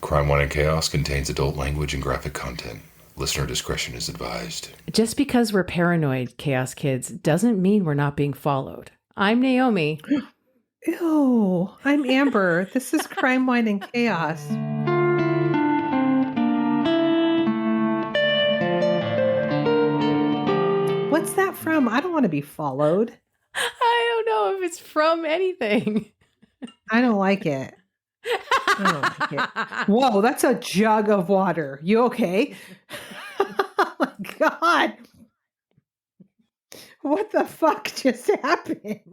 Crime, Wine, and Chaos contains adult language and graphic content. Listener discretion is advised. Just because we're paranoid, Chaos Kids, doesn't mean we're not being followed. I'm Naomi. Ew, I'm Amber. This is Crime, Wine, and Chaos. What's that from? I don't want to be followed. I don't know if it's from anything. I don't like it. I don't like it. Whoa, that's a jug of water. You okay? Oh my God. What the fuck just happened?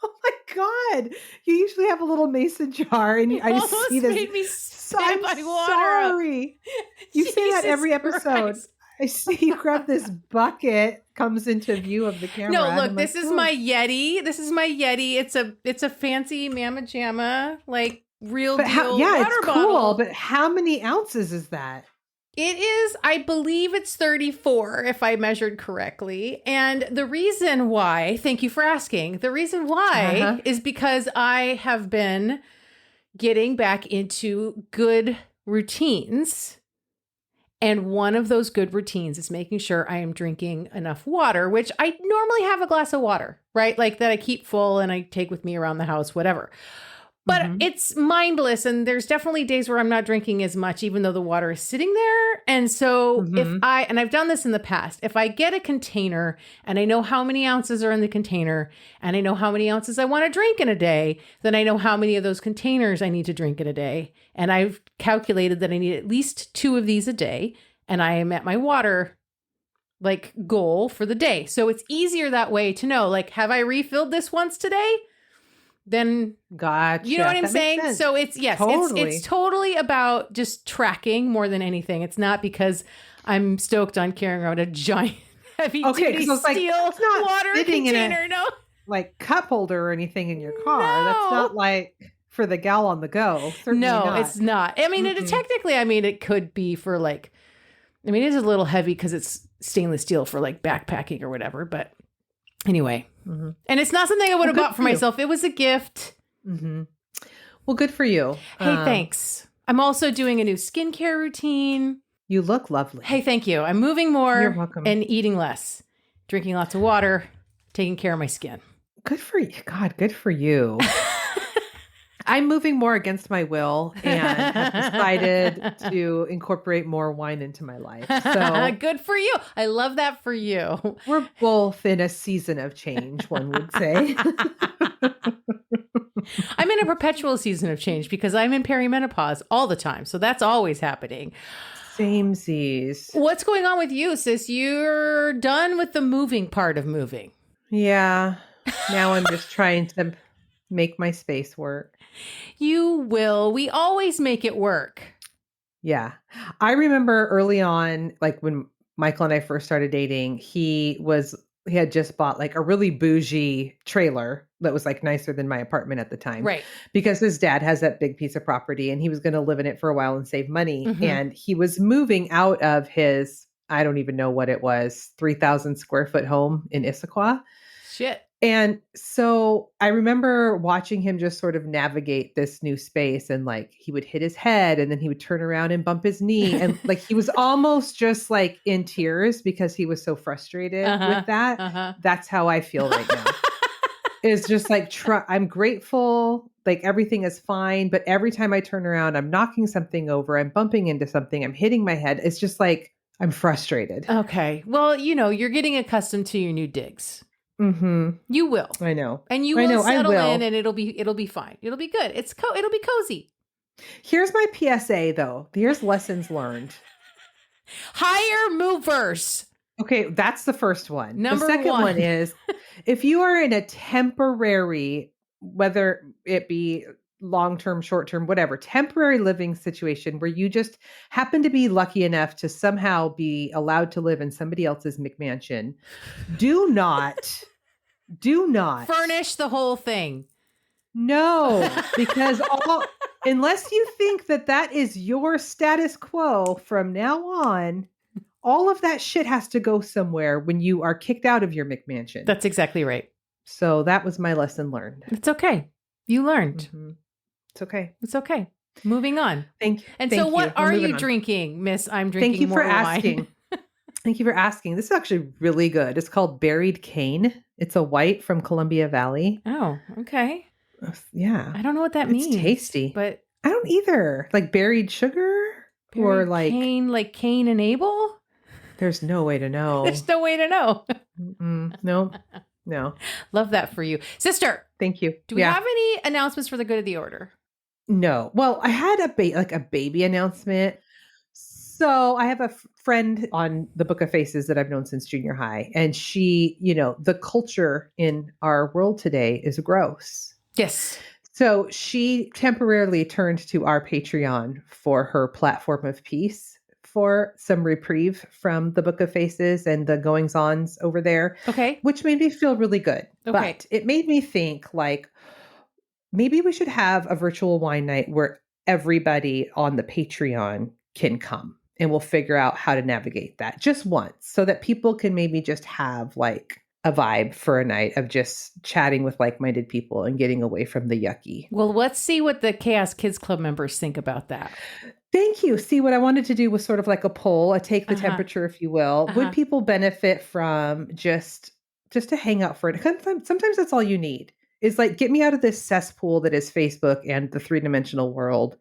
Oh my God. You usually have a little mason jar and I just see this. Made me I'm my water sorry. You say that every Jesus episode. Christ. I see you grab this bucket, comes into view of the camera. No, and look, I'm this like, is "Oh." my Yeti. This is my Yeti. It's a fancy Mama Jamma, like real But deal yeah, water it's bottle. cool. But how many ounces is that? It is, I believe it's 34 if I measured correctly. And the reason why, thank you for asking. The reason why is because I have been getting back into good routines. And one of those good routines is making sure I am drinking enough water, which I normally have a glass of water, right? Like that I keep full and I take with me around the house, whatever. But it's mindless. And there's definitely days where I'm not drinking as much, even though the water is sitting there. And so and I've done this in the past, if I get a container and I know how many ounces are in the container and I know how many ounces I want to drink in a day, then I know how many of those containers I need to drink in a day. And I've calculated that I need at least 2 of these a day. And I am at my water like goal for the day. So it's easier that way to know, like, have I refilled this once today? Then Gotcha. you know what I'm That makes saying? sense. So it's, yes, Totally. it's totally about just tracking more than anything. It's not because I'm stoked on carrying around a giant heavy duty 'cause I was like, steel it's not water sitting in a- container. No. like cup holder or anything in your car. No. That's not like for the gal on the go. Certainly No, not. it's not. I mean, it could be for like, I mean, it is a little heavy because it's stainless steel for like backpacking or whatever. But anyway, and it's not something I would have good bought for for you. myself. It was a gift. Well, good for you. Hey, thanks. I'm also doing a new skincare routine. You look lovely. Hey, thank you. I'm moving more You're welcome. and eating less, drinking lots of water, taking care of my skin. Good for you. God, good for you. I'm moving more against my will and have decided to incorporate more wine into my life. So Good for you. I love that for you. we're both in a season of change, one would say. I'm in a perpetual season of change because I'm in perimenopause all the time. So that's always happening. Samesies. What's going on with you, sis? You're done with the moving part of moving. Yeah. Now I'm just trying to make my space work. You will. We always make it work. Yeah. I remember early on, like when Michael and I first started dating, he had just bought like a really bougie trailer that was like nicer than my apartment at the time. Right. Because his dad has that big piece of property and he was going to live in it for a while and save money. And he was moving out of his, I don't even know what it was, 3,000 square foot home in Issaquah. Shit. And so I remember watching him just sort of navigate this new space and like he would hit his head and then he would turn around and bump his knee. And like he was almost just like in tears because he was so frustrated with that. That's how I feel right now. It's just like, I'm grateful. Like everything is fine. But every time I turn around, I'm knocking something over. I'm bumping into something. I'm hitting my head. It's just like, I'm frustrated. Okay. Well, you're getting accustomed to your new digs. You will. I know. And you will settle in and it'll be fine. It'll be good. It'll be cozy. Here's my PSA though. Here's lessons learned. Hire movers. Okay, that's the first one. Number the second one. one is if you are in a temporary, whether it be long-term, short-term, whatever, temporary living situation where you just happen to be lucky enough to somehow be allowed to live in somebody else's McMansion, do not Furnish the whole thing. No, because unless you think that is your status quo from now on, all of that shit has to go somewhere when you are kicked out of your McMansion. That's exactly right. So that was my lesson learned. It's okay. You learned. It's okay. It's okay. Moving on. Thank And thank so what We're are moving you on. drinking, Miss? I'm drinking Thank you more for wine. asking. Thank you for asking. This is actually really good. It's called Buried Cane. It's a white from Columbia Valley. Oh, okay. Yeah. I don't know what that It's means. tasty. But I don't either. Like buried sugar or like Cain, like Cain and Abel? there's no way to know. There's no way to know. No. No. Love that for you. Sister, Thank you. do we have any announcements for the good of the order? No. Well, I had a baby announcement. So I have a friend on the Book of Faces that I've known since junior high. And she, the culture in our world today is gross. Yes. So she temporarily turned to our Patreon for her platform of peace for some reprieve from the Book of Faces and the goings-ons over there. Okay. Which made me feel really good. Okay. But it made me think like maybe we should have a virtual wine night where everybody on the Patreon can come and we'll figure out how to navigate that just once so that people can maybe just have like a vibe for a night of just chatting with like-minded people and getting away from the yucky. Well, let's see what the Chaos Kids Club members think about that. Thank you. See, what I wanted to do was sort of like a poll, a take the temperature, if you will. Would people benefit from just to hang out for it? Sometimes that's all you need. Is like, get me out of this cesspool that is Facebook and the three-dimensional world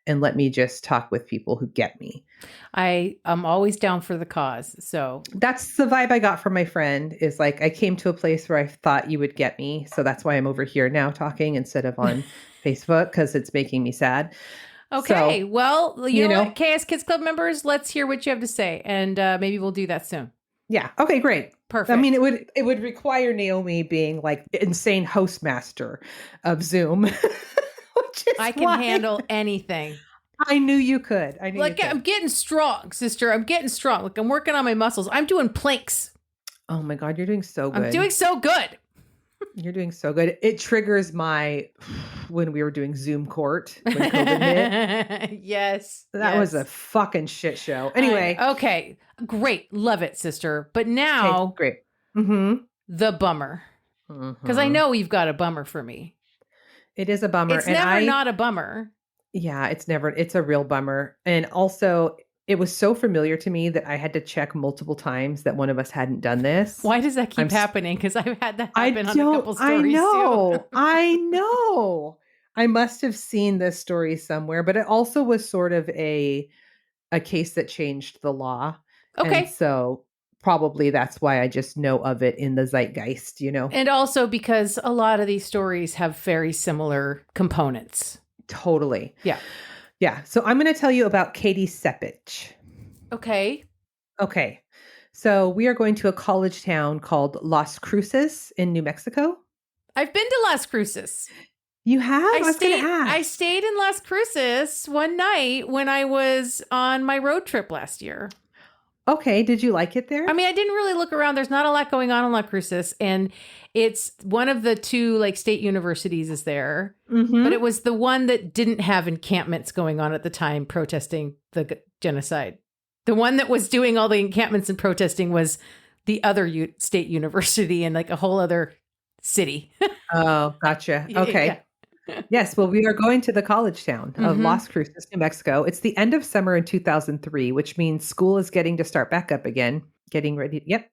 and let me just talk with people who get me. I'm always down for the cause. So that's the vibe I got from my friend is like, I came to a place where I thought you would get me. So that's why I'm over here now talking instead of on Facebook because it's making me sad. Okay. So, well, you know what, KS Kids Club members, let's hear what you have to say. And maybe we'll do that soon. Yeah. Okay, great. Perfect. I mean, it would require Naomi being like insane hostmaster of Zoom. I can handle anything. I knew you could. I'm getting strong, sister. I'm getting strong. Like I'm working on my muscles. I'm doing planks. Oh my God, you're doing so good. I'm doing so good. You're doing so good. It triggers when we were doing Zoom court when COVID hit. Yes. That was a fucking shit show. Anyway. Okay. Great. Love it, sister. But now. Okay, great. Mm-hmm. The bummer. Because I know you've got a bummer for me. It is a bummer. It's never not a bummer. Yeah, it's a real bummer. And also, it was so familiar to me that I had to check multiple times that one of us hadn't done this. Why does that keep happening? Because I've had that happen on a couple stories too. I know. I must have seen this story somewhere, but it also was sort of a case that changed the law. Okay. And so probably that's why I just know of it in the zeitgeist, And also because a lot of these stories have very similar components. Totally. Yeah. Yeah. So I'm going to tell you about Katie Sepich. Okay. So we are going to a college town called Las Cruces in New Mexico. I've been to Las Cruces. You have? I stayed in Las Cruces one night when I was on my road trip last year. Okay. Did you like it there? I mean, I didn't really look around. There's not a lot going on in Las Cruces. And it's one of the two state universities is there. Mm-hmm. But it was the one that didn't have encampments going on at the time protesting the genocide. The one that was doing all the encampments and protesting was the other state university in a whole other city. Oh, gotcha. Okay. Yeah. Yes. Well, we are going to the college town of Las Cruces, New Mexico. It's the end of summer in 2003, which means school is getting to start back up again, getting ready. Yep.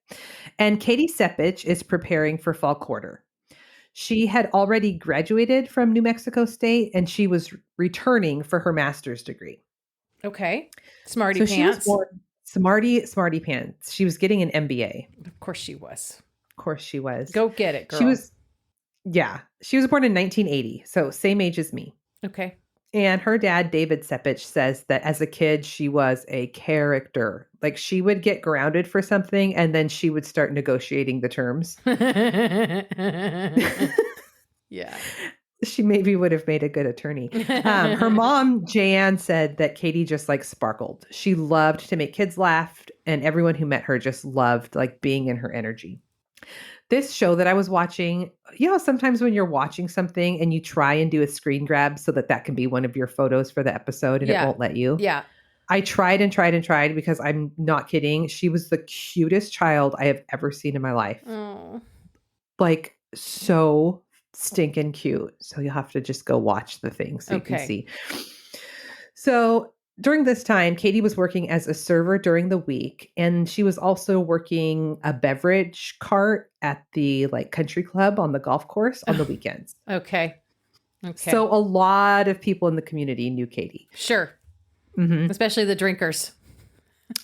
And Katie Sepich is preparing for fall quarter. She had already graduated from New Mexico State and she was returning for her master's degree. Okay. Smarty pants. Smarty pants. She was getting an MBA. Of course she was. Go get it, girl. She was born in 1980, so same age as me. Okay. And her dad, David Sepich, says that as a kid, she was a character. Like she would get grounded for something and then she would start negotiating the terms. Yeah. She maybe would have made a good attorney. Her mom, Jan, said that Katie just sparkled. She loved to make kids laugh and everyone who met her just loved being in her energy. This show that I was watching, sometimes when you're watching something and you try and do a screen grab so that can be one of your photos for the episode and it won't let you. Yeah. I tried and tried and tried because I'm not kidding. She was the cutest child I have ever seen in my life. Oh. So stinking cute. So you'll have to just go watch the thing so you can see. So during this time, Katie was working as a server during the week, and she was also working a beverage cart at the like country club on the golf course on the weekends. Okay. So a lot of people in the community knew Katie. Sure. Mm-hmm. Especially the drinkers.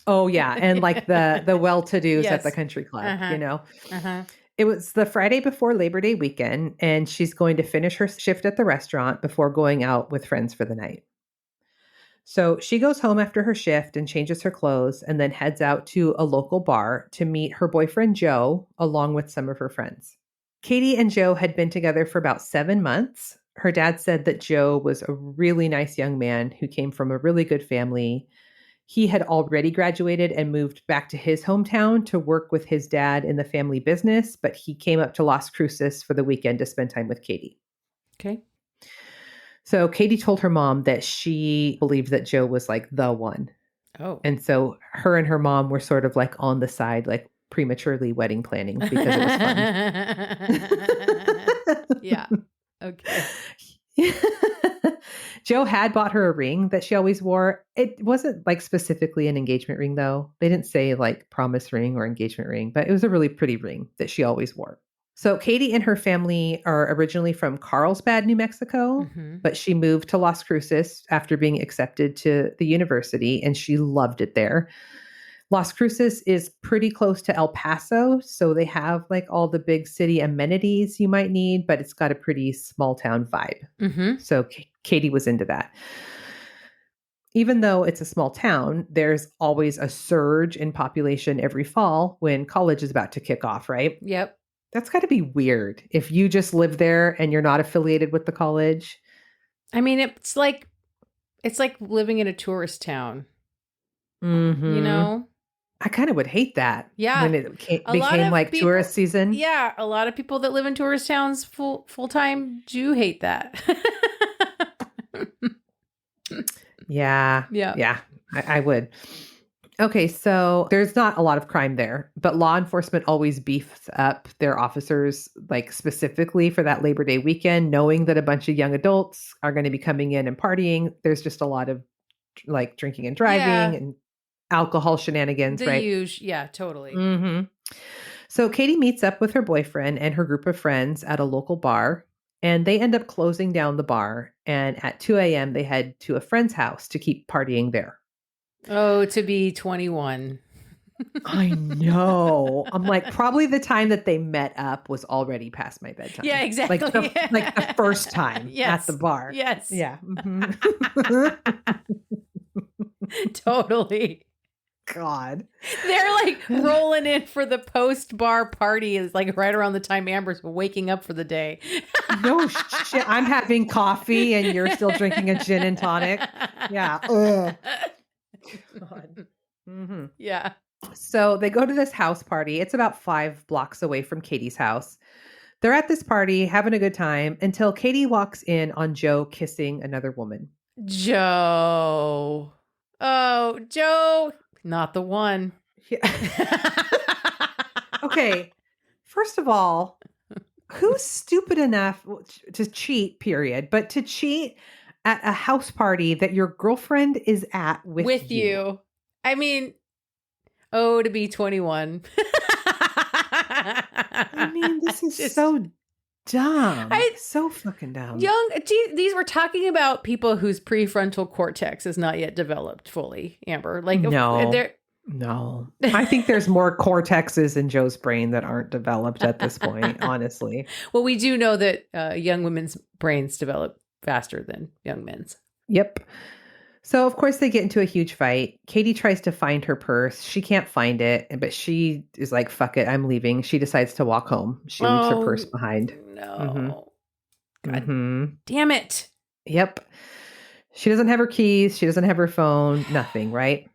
Oh yeah, and like the well-to-dos Yes. at the country club, you know. Uh-huh. It was the Friday before Labor Day weekend, and she's going to finish her shift at the restaurant before going out with friends for the night. So she goes home after her shift and changes her clothes and then heads out to a local bar to meet her boyfriend Joe along with some of her friends. Katie and Joe had been together for about 7 months. Her dad said that Joe was a really nice young man who came from a really good family. He had already graduated and moved back to his hometown to work with his dad in the family business, but he came up to Las Cruces for the weekend to spend time with Katie. Okay. So Katie told her mom that she believed that Joe was like the one. Oh. And so her and her mom were sort of like on the side, like prematurely wedding planning because it was fun. Yeah. Okay. Joe had bought her a ring that she always wore. It wasn't like specifically an engagement ring, though. They didn't say like promise ring or engagement ring, but it was a really pretty ring that she always wore. So Katie and her family are originally from Carlsbad, New Mexico, but she moved to Las Cruces after being accepted to the university, and she loved it there. Las Cruces is pretty close to El Paso, so they have like all the big city amenities you might need, but it's got a pretty small town vibe. So Katie was into that. Even though it's a small town, there's always a surge in population every fall when college is about to kick off, right? Yep. That's got to be weird if you just live there and you're not affiliated with the college. I mean, it's like living in a tourist town. You know? I kind of would hate that. Yeah. When it became like people, tourist season. Yeah. A lot of people that live in tourist towns full time do hate that. Yeah. Yeah. Yeah. I would. Okay. So there's not a lot of crime there, but law enforcement always beefs up their officers, like specifically for that Labor Day weekend, knowing that a bunch of young adults are going to be coming in and partying. There's just a lot of like drinking and driving and alcohol shenanigans, right? Yeah, totally. So Katie meets up with her boyfriend and her group of friends at a local bar, and they end up closing down the bar. And at 2 a.m., they head to a friend's house to keep partying there. Oh, to be 21. I know. I'm like, probably the time that they met up was already past my bedtime. Yeah, exactly. Like the first time at the bar. Yes. Yeah. Totally. God. They're like rolling in for the post-bar party is like right around the time Amber's waking up for the day. No shit. I'm having coffee and you're still drinking a gin and tonic. Yeah. Ugh. God. Yeah. So they go to this house party. It's about 5 blocks away from Katie's house. They're at this party, having a good time, until Katie walks in on Joe kissing another woman. Joe. Oh, Joe. Not the one. Yeah. Okay. First of all, who's stupid enough to cheat, period, but to cheat at a house party that your girlfriend is at with you? I mean, to be 21. I mean, this is so dumb. So fucking dumb. These were talking about people whose prefrontal cortex is not yet developed fully, Amber. Like, No. I think there's more cortexes in Joe's brain that aren't developed at this point, honestly. Well, we do know that young women's brains develop faster than young men's. Yep. So, of course, they get into a huge fight. Katie tries to find her purse. She can't find it, but she is like, fuck it, I'm leaving. She decides to walk home. She leaves her purse behind. No. God damn it. Yep. She doesn't have her keys. She doesn't have her phone. Nothing, right?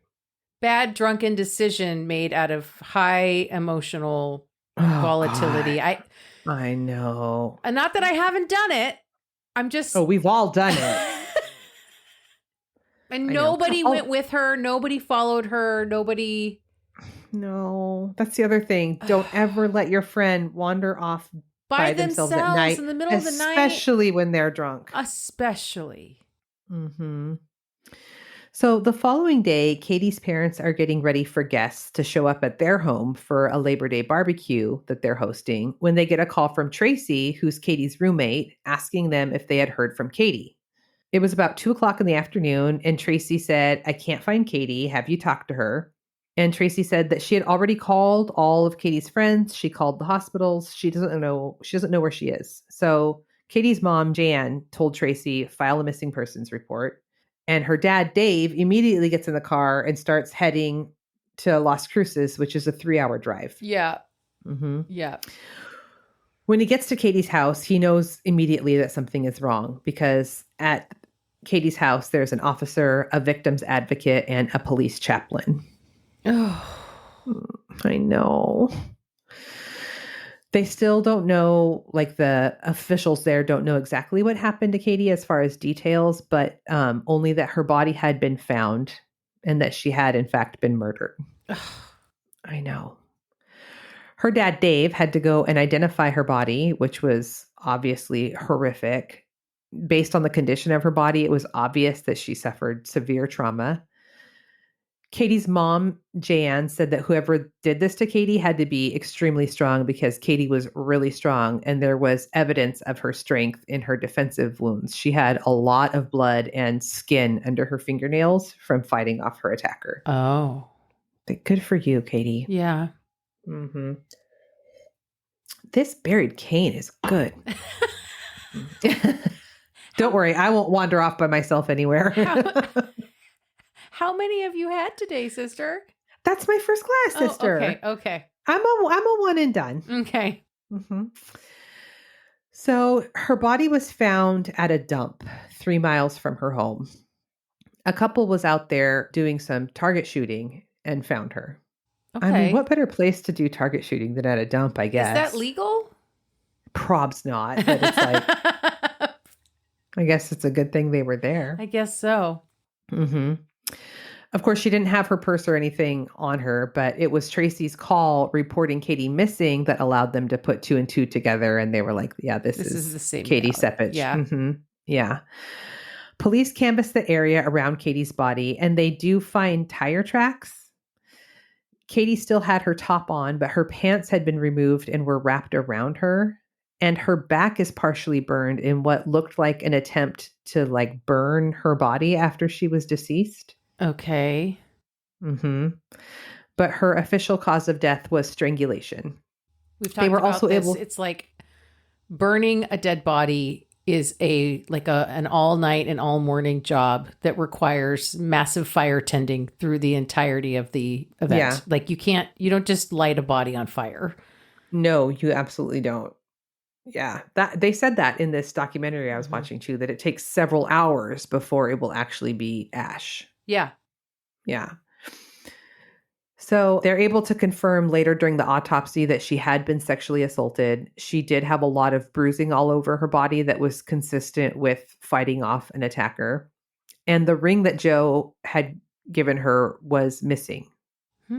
Bad drunken decision made out of high emotional volatility. God. I know. And not that I haven't done it. I'm just... Oh, we've all done it. And nobody went with her. Nobody followed her. Nobody. No, that's the other thing. Don't ever let your friend wander off by themselves at night, in the middle of the night. Especially when they're drunk. Especially. So the following day, Katie's parents are getting ready for guests to show up at their home for a Labor Day barbecue that they're hosting when they get a call from Tracy, who's Katie's roommate, asking them if they had heard from Katie. It was about 2:00 in the afternoon, and Tracy said, "I can't find Katie. Have you talked to her?" And Tracy said that she had already called all of Katie's friends. She called the hospitals. She doesn't know where she is. So Katie's mom, Jan, told Tracy, file a missing persons report. And her dad, Dave, immediately gets in the car and starts heading to Las Cruces, which is a 3-hour drive. Yeah. Mm-hmm. Yeah. When he gets to Katie's house, he knows immediately that something is wrong because at Katie's house, there's an officer, a victim's advocate, and a police chaplain. Oh, I know. They still don't know, like the officials there don't know exactly what happened to Katie as far as details, but only that her body had been found and that she had in fact been murdered. I know. Her dad, Dave, had to go and identify her body, which was obviously horrific. Based on the condition of her body, it was obvious that she suffered severe trauma. Katie's mom, Jan, said that whoever did this to Katie had to be extremely strong because Katie was really strong and there was evidence of her strength in her defensive wounds. She had a lot of blood and skin under her fingernails from fighting off her attacker. Oh. But good for you, Katie. Yeah. Mm-hmm. This buried cane is good. Don't worry, I won't wander off by myself anywhere. How many have you had today, sister? That's my first class, sister. Okay. I'm a one and done. Okay. Mm-hmm. So her body was found at a dump 3 miles from her home. A couple was out there doing some target shooting and found her. Okay. I mean, what better place to do target shooting than at a dump, I guess. Is that legal? Probs not, but it's like, I guess it's a good thing they were there. I guess so. Mm-hmm. Of course, she didn't have her purse or anything on her, but it was Tracy's call reporting Katie missing that allowed them to put 2 and 2 together. And they were like, yeah, this is the same Katie gal. Sepich. Yeah. Mm-hmm. Yeah. Police canvass the area around Katie's body and they do find tire tracks. Katie still had her top on, but her pants had been removed and were wrapped around her. And her back is partially burned in what looked like an attempt to like burn her body after she was deceased. Okay. Mm-hmm. But her official cause of death was strangulation. We've talked about this. It's like burning a dead body is an all night and all morning job that requires massive fire tending through the entirety of the event. Yeah. Like you don't just light a body on fire. No, you absolutely don't. Yeah, that they said that in this documentary I was watching too, that it takes several hours before it will actually be ash. Yeah. Yeah. So they're able to confirm later during the autopsy that she had been sexually assaulted. She did have a lot of bruising all over her body that was consistent with fighting off an attacker. And the ring that Joe had given her was missing,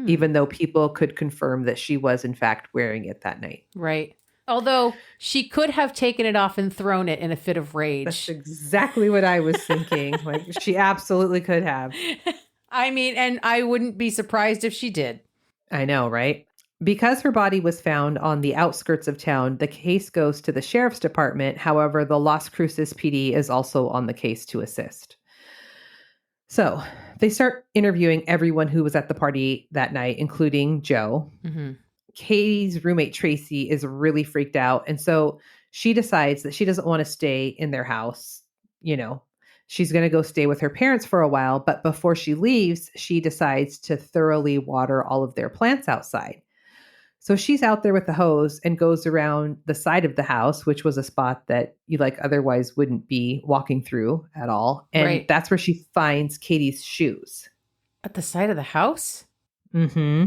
even though people could confirm that she was in fact wearing it that night. Right. Although she could have taken it off and thrown it in a fit of rage. That's exactly what I was thinking. Like she absolutely could have. I mean, and I wouldn't be surprised if she did. I know, right? Because her body was found on the outskirts of town, the case goes to the sheriff's department. However, the Las Cruces PD is also on the case to assist. So they start interviewing everyone who was at the party that night, including Joe. Mm-hmm. Katie's roommate, Tracy, is really freaked out. And so she decides that she doesn't want to stay in their house. You know, she's going to go stay with her parents for a while. But before she leaves, she decides to thoroughly water all of their plants outside. So she's out there with the hose and goes around the side of the house, which was a spot that you otherwise wouldn't be walking through at all. And that's where she finds Katie's shoes. At the side of the house? Mm-hmm.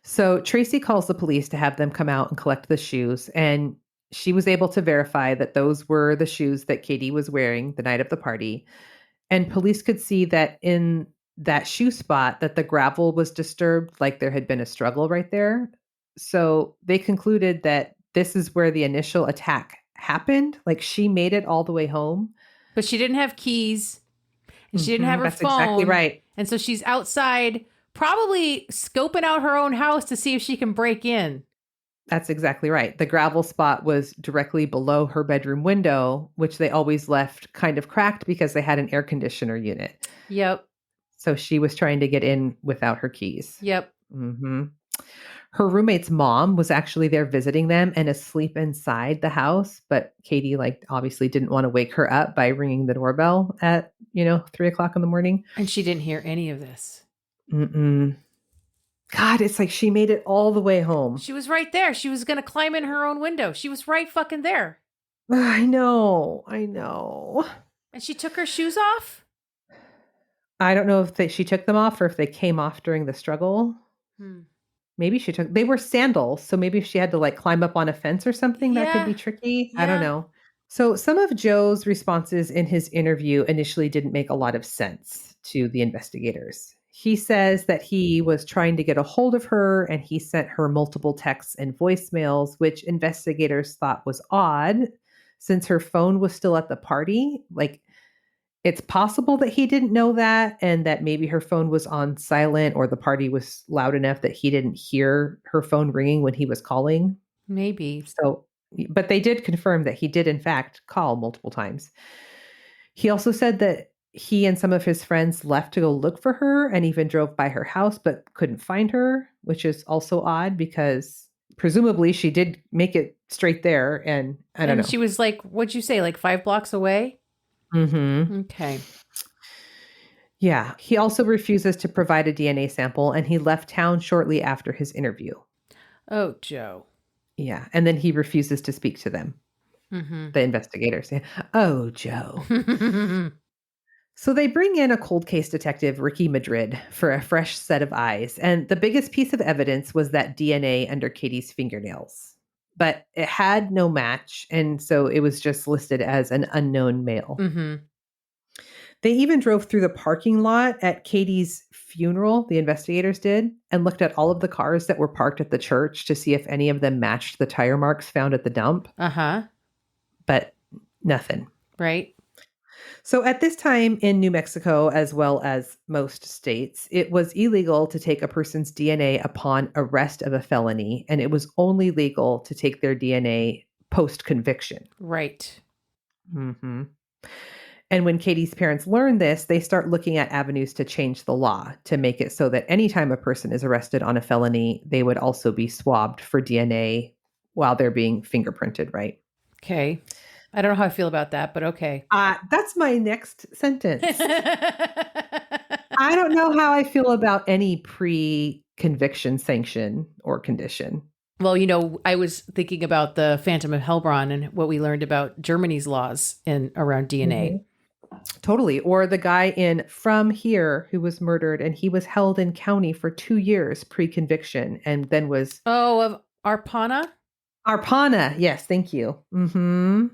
So Tracy calls the police to have them come out and collect the shoes. And she was able to verify that those were the shoes that Katie was wearing the night of the party. And police could see that in that shoe spot that the gravel was disturbed, like there had been a struggle right there. So they concluded that this is where the initial attack happened. Like she made it all the way home. But she didn't have keys. and she didn't have her That's phone. exactly right. And so she's outside, probably scoping out her own house to see if she can break in. That's exactly right. The gravel spot was directly below her bedroom window, which they always left kind of cracked because they had an air conditioner unit. Yep. So she was trying to get in without her keys. Yep. Mm-hmm. Her roommate's mom was actually there visiting them and asleep inside the house. But Katie, obviously didn't want to wake her up by ringing the doorbell at, 3:00 in the morning. And she didn't hear any of this. Mm-mm. God, it's like she made it all the way home. She was right there. She was going to climb in her own window. She was right fucking there. I know. And she took her shoes off? I don't know if she took them off or if they came off during the struggle. Maybe they were sandals. So maybe if she had to climb up on a fence or something, that could be tricky. I don't know. So some of Joe's responses in his interview initially didn't make a lot of sense to the investigators. He says that he was trying to get a hold of her and he sent her multiple texts and voicemails, which investigators thought was odd since her phone was still at the party. It's possible that he didn't know that and that maybe her phone was on silent or the party was loud enough that he didn't hear her phone ringing when he was calling. Maybe. But they did confirm that he did in fact call multiple times. He also said that he and some of his friends left to go look for her and even drove by her house but couldn't find her, which is also odd because presumably she did make it straight there. And I don't know. She was what'd you say, 5 blocks away? Mm-hmm. Okay. Yeah. He also refuses to provide a DNA sample and he left town shortly after his interview. Oh, Joe. Yeah. And then he refuses to speak to them. Mm-hmm. The investigators say, "Oh, Joe." So they bring in a cold case detective, Ricky Madrid, for a fresh set of eyes. And the biggest piece of evidence was that DNA under Katie's fingernails. But it had no match. And so it was just listed as an unknown male. Mm-hmm. They even drove through the parking lot at Katie's funeral, the investigators did, and looked at all of the cars that were parked at the church to see if any of them matched the tire marks found at the dump. Uh-huh. But nothing. Right. So at this time in New Mexico, as well as most states, it was illegal to take a person's DNA upon arrest of a felony, and it was only legal to take their DNA post-conviction. Right. Mm-hmm. And when Katie's parents learn this, they start looking at avenues to change the law to make it so that anytime a person is arrested on a felony, they would also be swabbed for DNA while they're being fingerprinted, right? Okay. I don't know how I feel about that, but okay. That's my next sentence. I don't know how I feel about any pre-conviction sanction or condition. Well, I was thinking about the Phantom of Heilbronn and what we learned about Germany's laws around DNA. Mm-hmm. Totally. Or the guy in From Here who was murdered and he was held in county for 2 years pre-conviction and then was... Oh, of Arpana? Arpana. Yes. Thank you. Mm-hmm.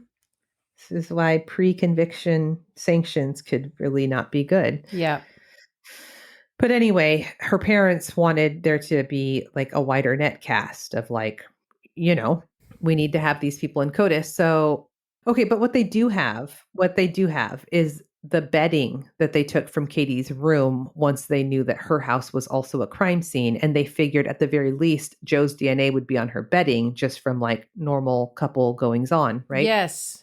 This is why pre-conviction sanctions could really not be good. Yeah. But anyway, her parents wanted there to be a wider net cast of we need to have these people in CODIS. So, okay, but what they do have is the bedding that they took from Katie's room once they knew that her house was also a crime scene. And they figured at the very least, Joe's DNA would be on her bedding just from normal couple goings on, right? Yes.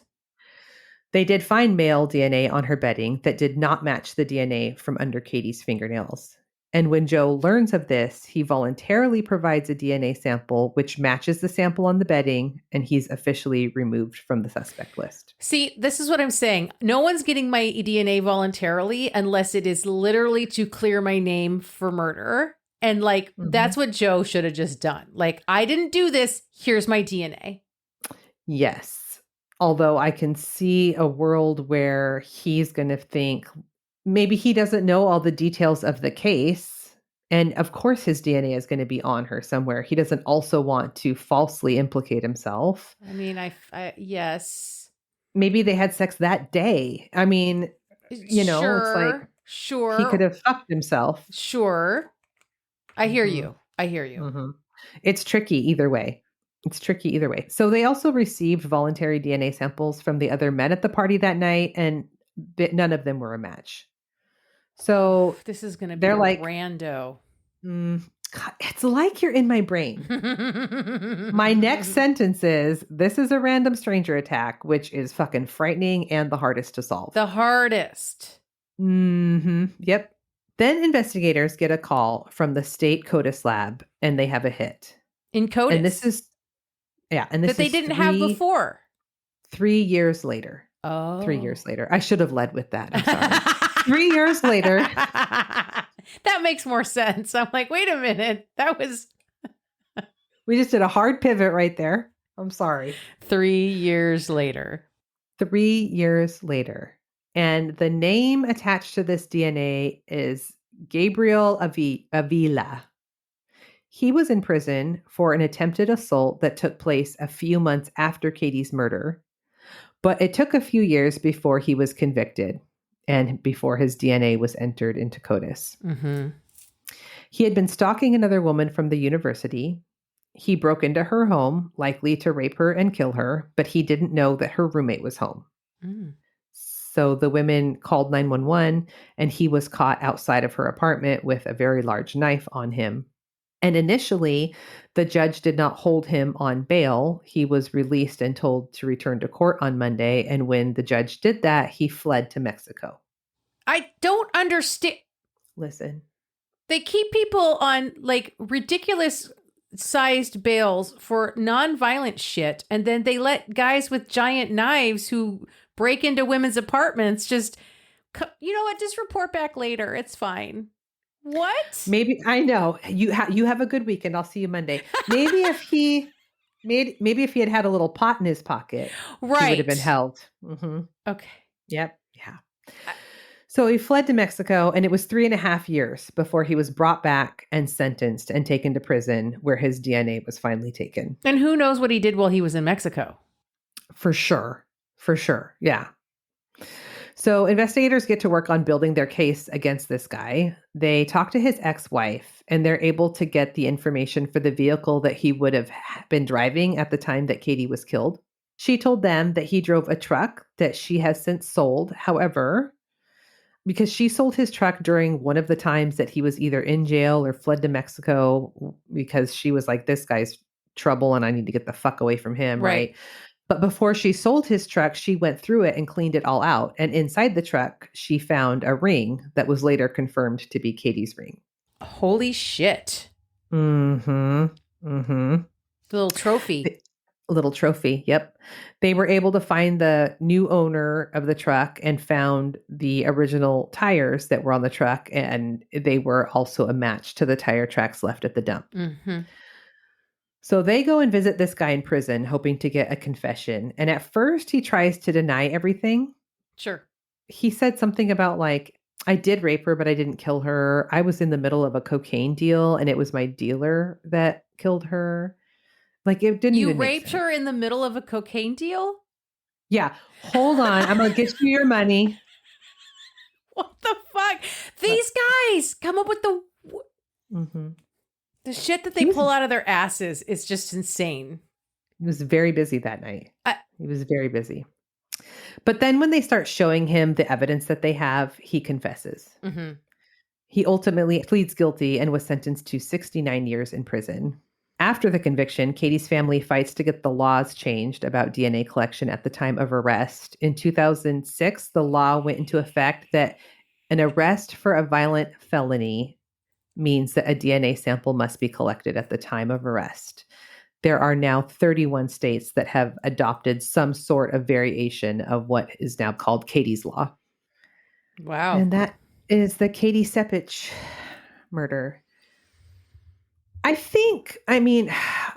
They did find male DNA on her bedding that did not match the DNA from under Katie's fingernails. And when Joe learns of this, he voluntarily provides a DNA sample, which matches the sample on the bedding, and he's officially removed from the suspect list. See, this is what I'm saying. No one's getting my DNA voluntarily unless it is literally to clear my name for murder. And that's what Joe should have just done. I didn't do this. Here's my DNA. Yes. Although I can see a world where he's going to think maybe he doesn't know all the details of the case. And of course, his DNA is going to be on her somewhere. He doesn't also want to falsely implicate himself. I mean, yes. Maybe they had sex that day. I mean, sure, it's sure. He could have fucked himself. Sure. I hear you. Mm-hmm. It's tricky either way. So they also received voluntary DNA samples from the other men at the party that night, and none of them were a match. So This is going to be they're a like, rando. God, it's like you're in my brain. My next sentence is, this is a random stranger attack, which is fucking frightening and the hardest to solve. The hardest. Yep. Then investigators get a call from the state CODIS lab and they have a hit. In CODIS. And this is, and this that they is didn't have before. 3 years later. Oh. 3 years later. I should have led with that. I'm sorry. 3 years later. That makes more sense. I'm like, wait a minute. That was. We just did a hard pivot right there. I'm sorry. 3 years later. 3 years later. And the name attached to this DNA is Gabriel Avila. He was in prison for an attempted assault that took place a few months after Katie's murder, but it took a few years before he was convicted and before his DNA was entered into CODIS. Mm-hmm. He had been stalking another woman from the university. He broke into her home, likely to rape her and kill her, but he didn't know that her roommate was home. Mm. So the women called 911 and he was caught outside of her apartment with a very large knife on him. And initially, the judge did not hold him on bail. He was released and told to return to court on Monday. And when the judge did that, he fled to Mexico. I don't understand. Listen. They keep people on like ridiculous sized bails for non-violent shit. And then they let guys with giant knives who break into women's apartments just, you know what, just report back later. It's fine. What? Maybe, I know you have a good weekend. I'll see you Monday. Maybe if he had had a little pot in his pocket, right, he would have been held. Mm-hmm. Okay. Yep. Yeah. So he fled to Mexico, and it was 3.5 years before he was brought back and sentenced and taken to prison, where his DNA was finally taken. And who knows what he did while he was in Mexico? For sure. For sure. Yeah. So investigators get to work on building their case against this guy. They talk to his ex-wife, and they're able to get the information for the vehicle that he would have been driving at the time that Katie was killed. She told them that he drove a truck that she has since sold. However, because she sold his truck during one of the times that he was either in jail or fled to Mexico, because she was like, this guy's trouble and I need to get the fuck away from him, right? But before she sold his truck, she went through it and cleaned it all out. And inside the truck, she found a ring that was later confirmed to be Katie's ring. Holy shit. Mm-hmm. Mm-hmm. Little trophy. A little trophy, yep. They were able to find the new owner of the truck and found the original tires that were on the truck. And they were also a match to the tire tracks left at the dump. Mm-hmm. So they go and visit this guy in prison, hoping to get a confession. And at first, he tries to deny everything. Sure. He said something about like, I did rape her, but I didn't kill her. I was in the middle of a cocaine deal, and it was my dealer that killed her. Like, it didn't even make sense. You raped her in the middle of a cocaine deal? Yeah. Hold on. I'm going to get you your money. What the fuck? These guys come up with the... Mm-hmm. The shit that they pull out of their asses is just insane. He was very busy that night. He was very busy. But then when they start showing him the evidence that they have, he confesses. Mm-hmm. He ultimately pleads guilty and was sentenced to 69 years in prison. After the conviction, Katie's family fights to get the laws changed about DNA collection at the time of arrest. In 2006, the law went into effect that an arrest for a violent felony means that a DNA sample must be collected at the time of arrest. There are now 31 states that have adopted some sort of variation of what is now called Katie's Law. Wow. And that is the Katie Sepich murder. I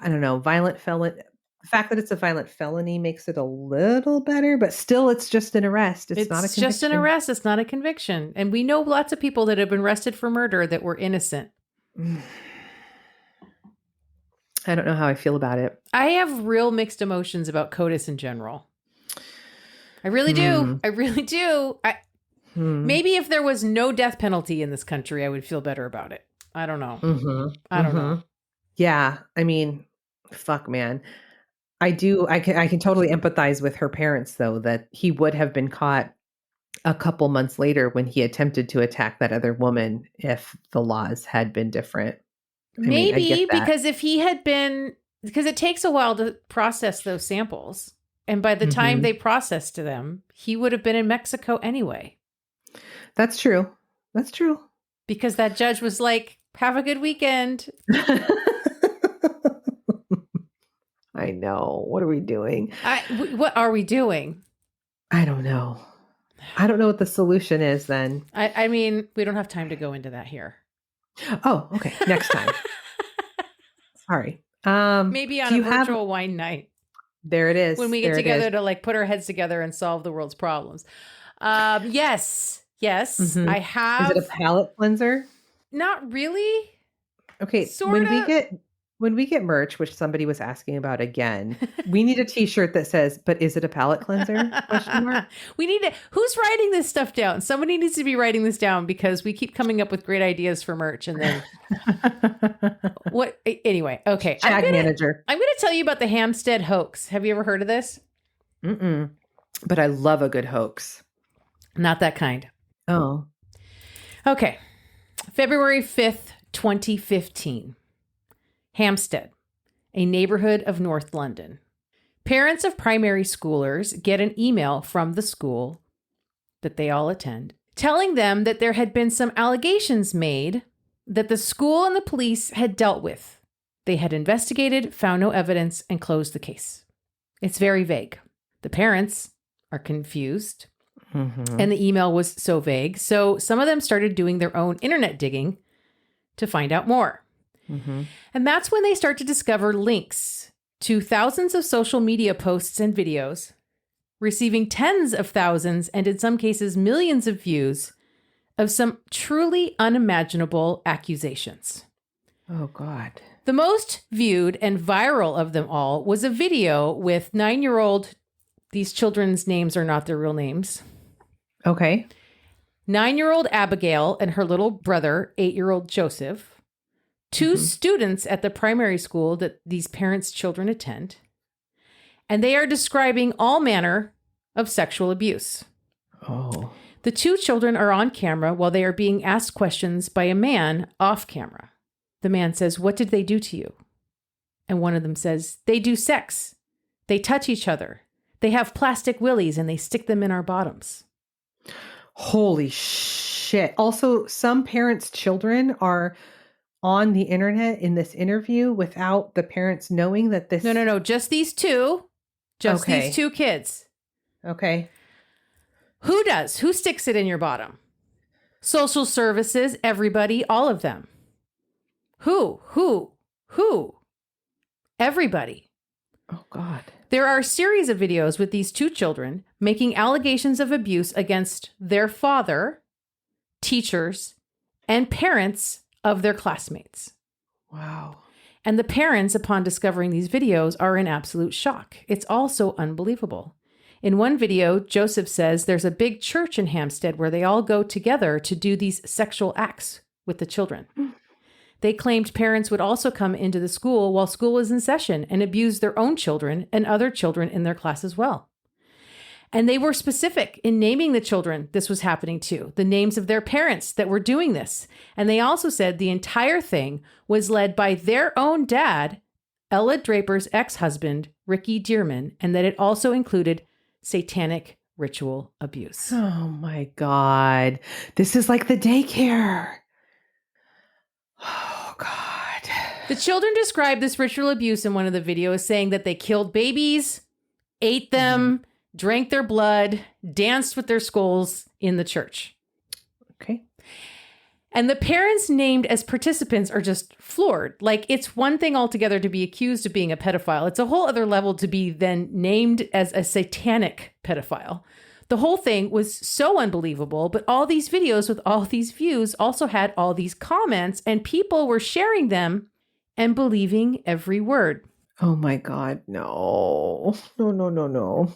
don't know, violent felon. The fact that it's a violent felony makes it a little better, but still it's just an arrest. It's not a conviction. It's just an arrest. It's not a conviction. And we know lots of people that have been arrested for murder that were innocent. I don't know how I feel about it. I have real mixed emotions about CODIS in general. I really do. I really do. Maybe if there was no death penalty in this country, I would feel better about it. I don't know. I don't know. Yeah. I mean, fuck, man. I can totally empathize with her parents, though, that he would have been caught a couple months later when he attempted to attack that other woman if the laws had been different. Maybe because if he had been, because it takes a while to process those samples. And by the time they processed them, he would have been in Mexico anyway. That's true. That's true. Because that judge was like, have a good weekend. I know. What are we doing? What are we doing? I don't know. I don't know what the solution is then. I mean, we don't have time to go into that here. Oh, okay. Next time. Sorry. Maybe on a virtual wine night. There it is. When we get together to like put our heads together and solve the world's problems. Yes. Mm-hmm. I have. Is it a palate cleanser? Not really. Okay. When we get merch, which somebody was asking about again, we need a t-shirt that says, but is it a palate cleanser? We need to, who's writing this stuff down? Somebody needs to be writing this down because we keep coming up with great ideas for merch. And then anyway, okay. Manager. I'm going to tell you about the Hampstead hoax. Have you ever heard of this? Mm-mm. But I love a good hoax. Not that kind. Oh. Okay. February 5th, 2015. Hampstead, a neighborhood of North London. Parents of primary schoolers get an email from the school that they all attend, telling them that there had been some allegations made that the school and the police had dealt with. They had investigated, found no evidence, and closed the case. It's very vague. The parents are confused, and the email was so vague, so some of them started doing their own internet digging to find out more. And that's when they start to discover links to thousands of social media posts and videos, receiving tens of thousands and in some cases millions of views of some truly unimaginable accusations. Oh, God. The most viewed and viral of them all was a video with 9-year-old, these children's names are not their real names. Okay. 9-year-old Abigail and her little brother, 8-year-old Joseph. 2 students at the primary school that these parents' children attend. And they are describing all manner of sexual abuse. Oh. The 2 children are on camera while they are being asked questions by a man off camera. The man says, "What did they do to you?" And one of them says, "They do sex. They touch each other. They have plastic willies and they stick them in our bottoms." Holy shit. Also, some parents' children are on the internet in this interview without the parents knowing that this... No. Just these 2. These 2 kids. Okay. Who does? Who sticks it in your bottom? Social services, everybody, all of them. Who? Everybody. Oh, God. There are a series of videos with these 2 children making allegations of abuse against their father, teachers, and parents of their classmates. Wow. And the parents, upon discovering these videos, are in absolute shock. It's all so unbelievable. In one video, Joseph says there's a big church in Hampstead where they all go together to do these sexual acts with the children. They claimed parents would also come into the school while school was in session and abuse their own children and other children in their class as well. And they were specific in naming the children this was happening to, the names of their parents that were doing this. And they also said the entire thing was led by their own dad, Ella Draper's ex-husband, Ricky Dearman, and that it also included satanic ritual abuse. Oh, my God. This is like the daycare. Oh, God. The children described this ritual abuse in one of the videos, saying that they killed babies, ate them, drank their blood, danced with their skulls in the church. Okay. And the parents named as participants are just floored. Like, it's one thing altogether to be accused of being a pedophile. It's a whole other level to be then named as a satanic pedophile. The whole thing was so unbelievable, but all these videos with all these views also had all these comments, and people were sharing them and believing every word. Oh, my God. No. No.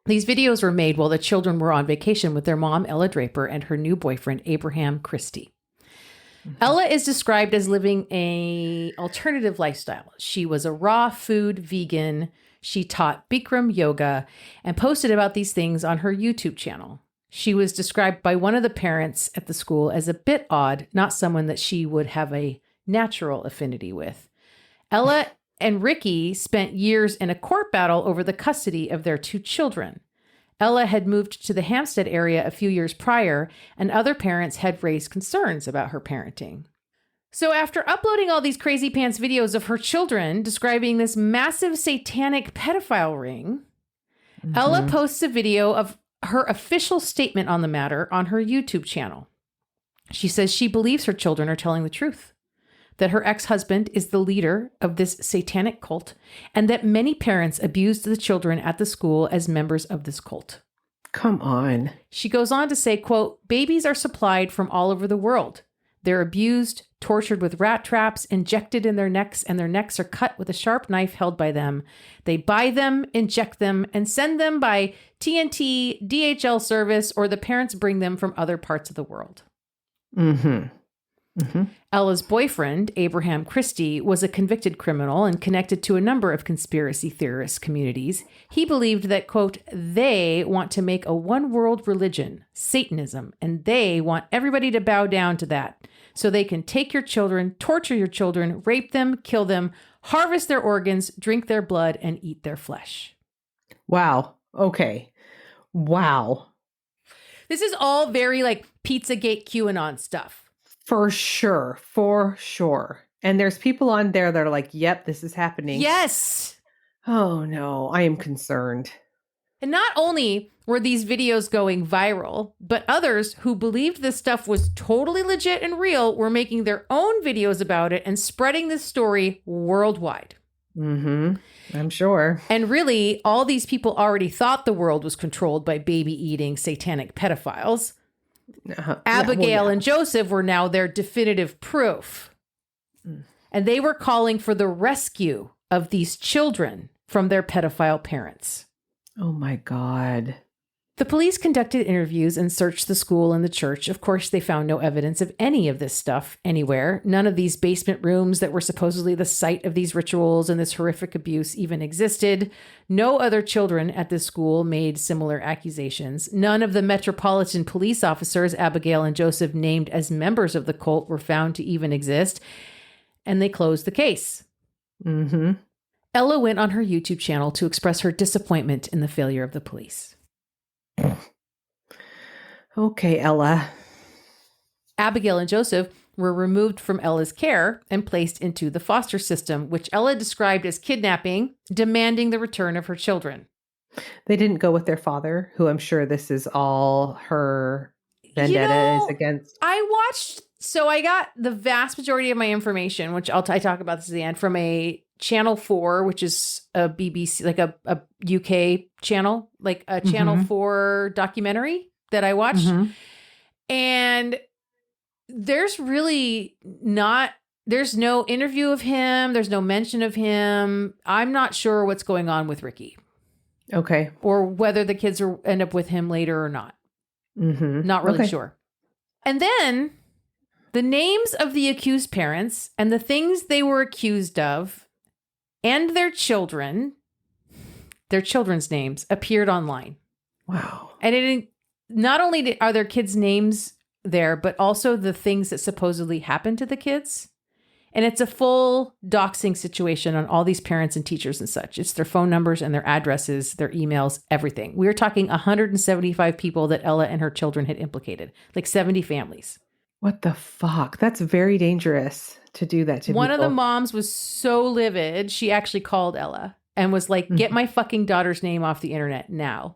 These videos were made while the children were on vacation with their mom, Ella Draper, and her new boyfriend, Abraham Christie. Ella is described as living an alternative lifestyle. She was a raw food vegan. She taught Bikram yoga and posted about these things on her YouTube channel. She was described by one of the parents at the school as a bit odd, not someone that she would have a natural affinity with. Ella and Ricky spent years in a court battle over the custody of their 2 children. Ella had moved to the Hampstead area a few years prior, and other parents had raised concerns about her parenting. So after uploading all these crazy pants videos of her children describing this massive satanic pedophile ring, Ella posts a video of her official statement on the matter on her YouTube channel. She says she believes her children are telling the truth, that her ex-husband is the leader of this satanic cult, and that many parents abused the children at the school as members of this cult. Come on. She goes on to say, quote, babies are supplied from all over the world. They're abused, tortured with rat traps, injected in their necks, and their necks are cut with a sharp knife held by them. They buy them, inject them, and send them by TNT, DHL service, or the parents bring them from other parts of the world. Ella's boyfriend, Abraham Christie, was a convicted criminal and connected to a number of conspiracy theorist communities. He believed that, quote, they want to make a one-world religion, Satanism, and they want everybody to bow down to that so they can take your children, torture your children, rape them, kill them, harvest their organs, drink their blood, and eat their flesh. Wow. Okay. Wow. This is all very like Pizzagate QAnon stuff. For sure. For sure. And there's people on there that are like, yep, this is happening. Yes. Oh, no. I am concerned. And not only were these videos going viral, but others who believed this stuff was totally legit and real were making their own videos about it and spreading this story worldwide. I'm sure. And really, all these people already thought the world was controlled by baby-eating satanic pedophiles. Abigail and Joseph were now their definitive proof. And they were calling for the rescue of these children from their pedophile parents. Oh my God. The police conducted interviews and searched the school and the church. Of course, they found no evidence of any of this stuff anywhere. None of these basement rooms that were supposedly the site of these rituals and this horrific abuse even existed. No other children at this school made similar accusations. None of the Metropolitan Police officers Abigail and Joseph named as members of the cult were found to even exist. And they closed the case. Ella went on her YouTube channel to express her disappointment in the failure of the police. Okay, Ella. Abigail and Joseph were removed from Ella's care and placed into the foster system, which Ella described as kidnapping, demanding the return of her children. They didn't go with their father, who I'm sure this is all her vendetta is against. I got the vast majority of my information, which I talk about this at the end, from a Channel 4, which is a BBC, like a UK channel, like a Channel 4 documentary that I watched. And there's really there's no interview of him. There's no mention of him. I'm not sure what's going on with Ricky. Okay. Or whether the kids end up with him later or not. Not really sure. And then the names of the accused parents and the things they were accused of and their children's names appeared online. Wow. And not only are their kids' names there, but also the things that supposedly happened to the kids. And it's a full doxing situation on all these parents and teachers and such. It's their phone numbers and their addresses, their emails, everything. We're talking 175 people that Ella and her children had implicated, like 70 families. What the fuck? That's very dangerous to do that to people. One of the moms was so livid, she actually called Ella and was like, get my fucking daughter's name off the internet now.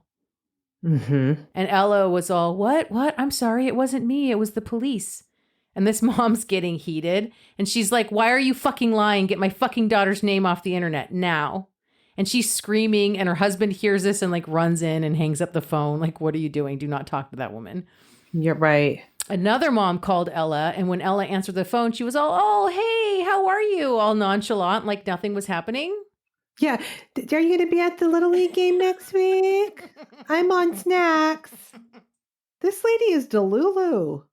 And Ella was all, what? I'm sorry, it wasn't me. It was the police. And this mom's getting heated. And she's like, why are you fucking lying? Get my fucking daughter's name off the internet now. And she's screaming and her husband hears this and like runs in and hangs up the phone. Like, what are you doing? Do not talk to that woman. You're right. Another mom called Ella. And when Ella answered the phone, she was all, oh, hey, how are you? All nonchalant, like nothing was happening. Yeah. Are you going to be at the Little League game next week? I'm on snacks. This lady is Delulu.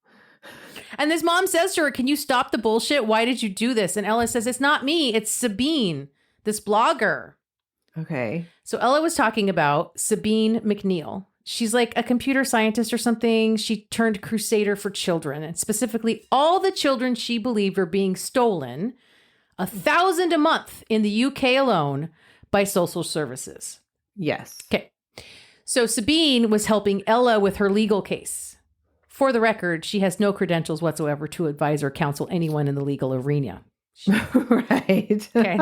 And this mom says to her, can you stop the bullshit? Why did you do this? And Ella says, it's not me. It's Sabine, this blogger. Okay. So Ella was talking about Sabine McNeil. She's like a computer scientist or something. She turned crusader for children, and specifically all the children she believed were being stolen, 1,000 a month in the UK alone, by social services. Yes. Okay. So Sabine was helping Ella with her legal case. For the record, she has no credentials whatsoever to advise or counsel anyone in the legal arena. Right. Okay.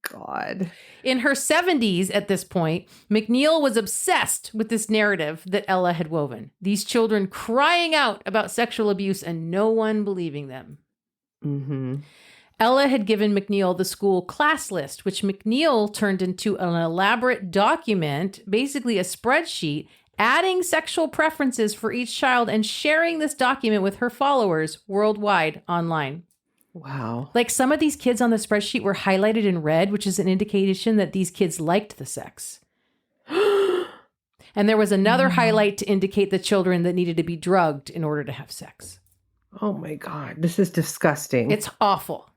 God. In her 70s at this point, McNeil was obsessed with this narrative that Ella had woven. These children crying out about sexual abuse and no one believing them. Mm-hmm. Ella had given McNeil the school class list, which McNeil turned into an elaborate document, basically a spreadsheet, adding sexual preferences for each child and sharing this document with her followers worldwide online. Wow. Like some of these kids on the spreadsheet were highlighted in red, which is an indication that these kids liked the sex. And there was another highlight to indicate the children that needed to be drugged in order to have sex. Oh my God. This is disgusting. It's awful.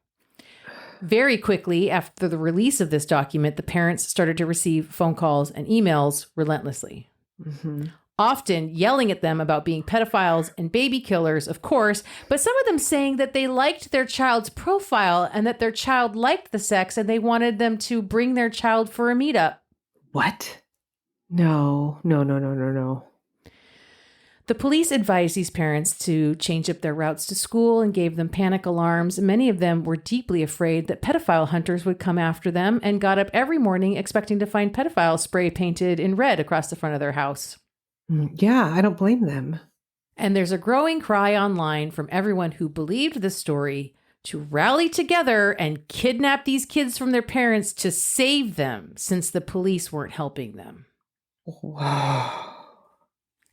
Very quickly after the release of this document, the parents started to receive phone calls and emails relentlessly. Mm-hmm. Often yelling at them about being pedophiles and baby killers, of course, but some of them saying that they liked their child's profile and that their child liked the sex and they wanted them to bring their child for a meetup. What? No. The police advised these parents to change up their routes to school and gave them panic alarms. Many of them were deeply afraid that pedophile hunters would come after them and got up every morning expecting to find pedophiles spray painted in red across the front of their house. Yeah, I don't blame them. And there's a growing cry online from everyone who believed this story to rally together and kidnap these kids from their parents to save them since the police weren't helping them. Wow.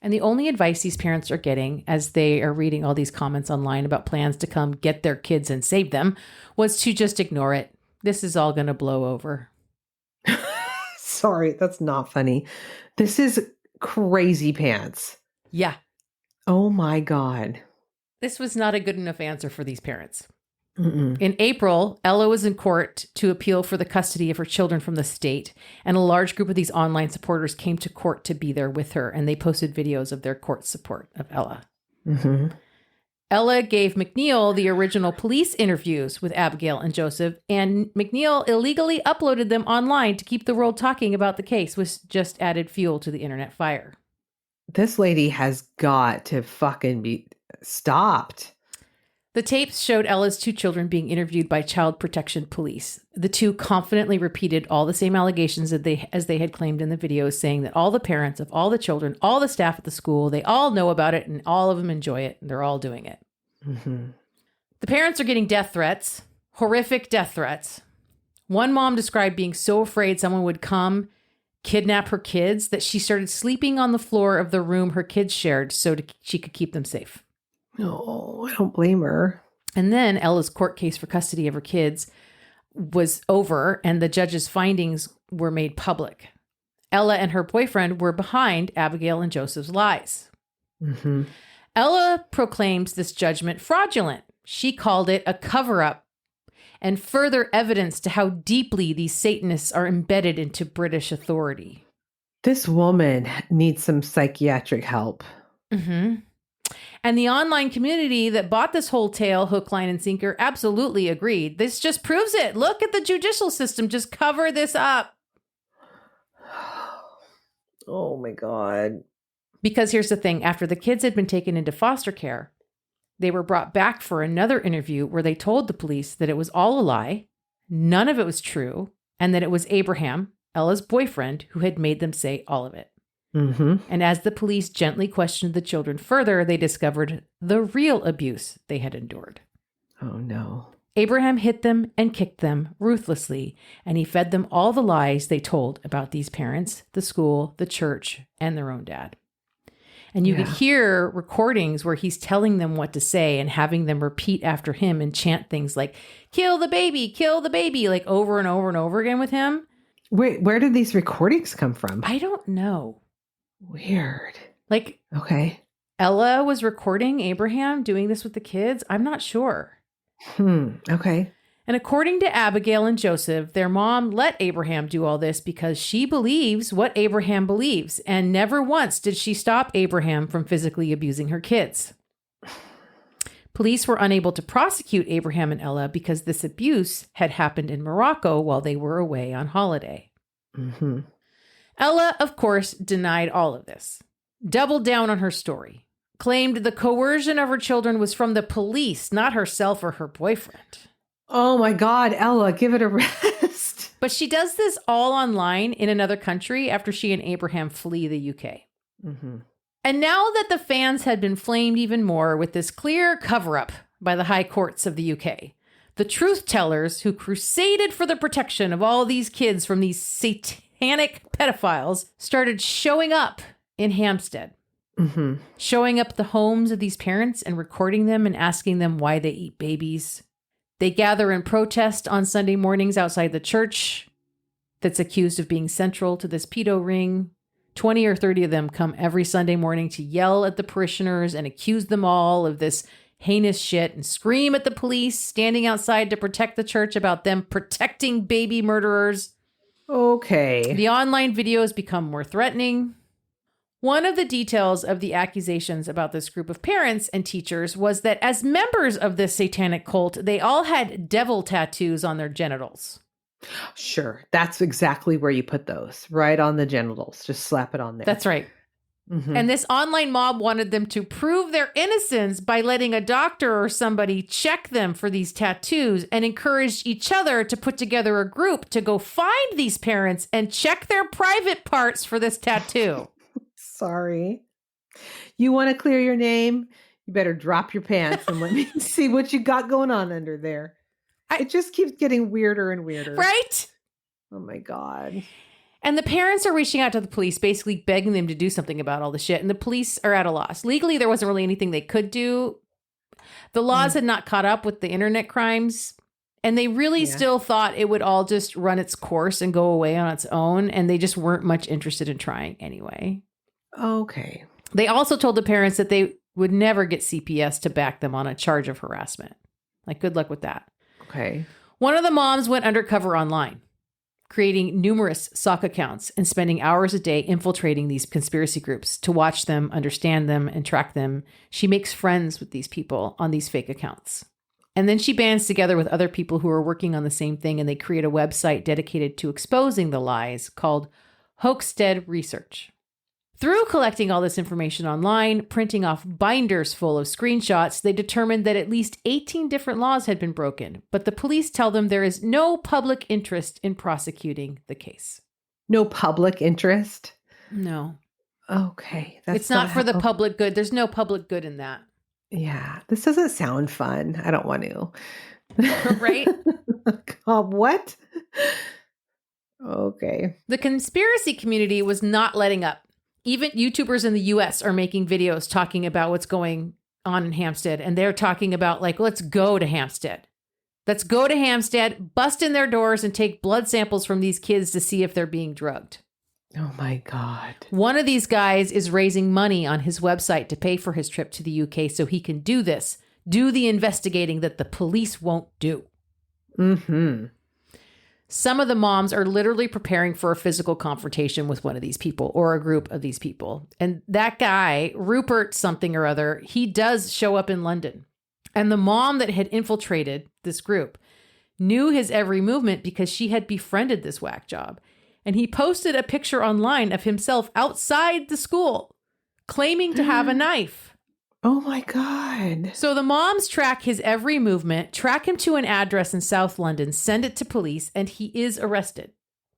And the only advice these parents are getting as they are reading all these comments online about plans to come get their kids and save them was to just ignore it. This is all going to blow over. Sorry, that's not funny. This is crazy pants. Yeah. Oh my God. This was not a good enough answer for these parents. Mm-mm. In April, Ella was in court to appeal for the custody of her children from the state, and a large group of these online supporters came to court to be there with her, and they posted videos of their court support of Ella. Mm-hmm. Ella gave McNeil the original police interviews with Abigail and Joseph, and McNeil illegally uploaded them online to keep the world talking about the case, which just added fuel to the internet fire. This lady has got to fucking be stopped. The tapes showed Ella's two children being interviewed by Child Protection Police. The two confidently repeated all the same allegations as they had claimed in the videos, saying that all the parents of all the children, all the staff at the school, they all know about it and all of them enjoy it and they're all doing it. Mm-hmm. The parents are getting death threats, horrific death threats. One mom described being so afraid someone would come kidnap her kids that she started sleeping on the floor of the room her kids shared she could keep them safe. No, I don't blame her. And then Ella's court case for custody of her kids was over and the judge's findings were made public. Ella and her boyfriend were behind Abigail and Joseph's lies. Mm-hmm. Ella proclaims this judgment fraudulent. She called it a cover-up and further evidence to how deeply these Satanists are embedded into British authority. This woman needs some psychiatric help. Mm-hmm. And the online community that bought this whole tale, hook, line, and sinker, absolutely agreed. This just proves it. Look at the judicial system. Just cover this up. Oh my God. Because here's the thing. After the kids had been taken into foster care, they were brought back for another interview where they told the police that it was all a lie, none of it was true, and that it was Abraham, Ella's boyfriend, who had made them say all of it. Mm-hmm. And as the police gently questioned the children further, they discovered the real abuse they had endured. Oh, no. Abraham hit them and kicked them ruthlessly, and he fed them all the lies they told about these parents, the school, the church, and their own dad. And you could hear recordings where he's telling them what to say and having them repeat after him and chant things like, kill the baby, like over and over and over again with him. Wait, where did these recordings come from? I don't know. Weird. Like, okay. Ella was recording Abraham doing this with the kids. I'm not sure. Okay. And according to Abigail and Joseph, their mom let Abraham do all this because she believes what Abraham believes, and never once did she stop Abraham from physically abusing her kids. Police were unable to prosecute Abraham and Ella because this abuse had happened in Morocco while they were away on holiday. Mm-hmm. Ella, of course, denied all of this, doubled down on her story, claimed the coercion of her children was from the police, not herself or her boyfriend. Oh my God, Ella, give it a rest. But she does this all online in another country after she and Abraham flee the UK. Mm-hmm. And now that the fans had been flamed even more with this clear cover-up by the high courts of the UK, the truth tellers who crusaded for the protection of all these kids from these satanic pedophiles started showing up in Hampstead. Mm-hmm. Showing up at the homes of these parents and recording them and asking them why they eat babies. They gather and protest on Sunday mornings outside the church that's accused of being central to this pedo ring. 20 or 30 of them come every Sunday morning to yell at the parishioners and accuse them all of this heinous shit and scream at the police standing outside to protect the church about them protecting baby murderers. Okay. The online videos become more threatening. One of the details of the accusations about this group of parents and teachers was that as members of this satanic cult, they all had devil tattoos on their genitals. Sure. That's exactly where you put those, right on the genitals. Just slap it on there. That's right. Mm-hmm. And this online mob wanted them to prove their innocence by letting a doctor or somebody check them for these tattoos, and encouraged each other to put together a group to go find these parents and check their private parts for this tattoo. Sorry. You want to clear your name? You better drop your pants and let me see what you got going on under there. It just keeps getting weirder and weirder. Right? Oh my God. And the parents are reaching out to the police, basically begging them to do something about all the shit. And the police are at a loss. Legally, there wasn't really anything they could do. The laws had not caught up with the internet crimes. And they really still thought it would all just run its course and go away on its own. And they just weren't much interested in trying anyway. Okay. They also told the parents that they would never get CPS to back them on a charge of harassment. Like, good luck with that. Okay. One of the moms went undercover online, creating numerous sock accounts and spending hours a day infiltrating these conspiracy groups to watch them, understand them, and track them. She makes friends with these people on these fake accounts. And then she bands together with other people who are working on the same thing, and they create a website dedicated to exposing the lies called Hoaxstead Research. Through collecting all this information online, printing off binders full of screenshots, they determined that at least 18 different laws had been broken, but the police tell them there is no public interest in prosecuting the case. No public interest? No. Okay. It's not for the public good. There's no public good in that. Yeah. This doesn't sound fun. I don't want to. Right? What? Okay. The conspiracy community was not letting up. Even YouTubers in the US are making videos talking about what's going on in Hampstead. And they're talking about, like, let's go to Hampstead. Let's go to Hampstead, bust in their doors, and take blood samples from these kids to see if they're being drugged. Oh my God. One of these guys is raising money on his website to pay for his trip to the UK so he can do this, do the investigating that the police won't do. Mm-hmm. Some of the moms are literally preparing for a physical confrontation with one of these people or a group of these people. And that guy, Rupert something or other, he does show up in London. And the mom that had infiltrated this group knew his every movement because she had befriended this whack job. And he posted a picture online of himself outside the school, claiming to have a knife. Oh my God. So the moms track his every movement, track him to an address in South London, send it to police, and he is arrested.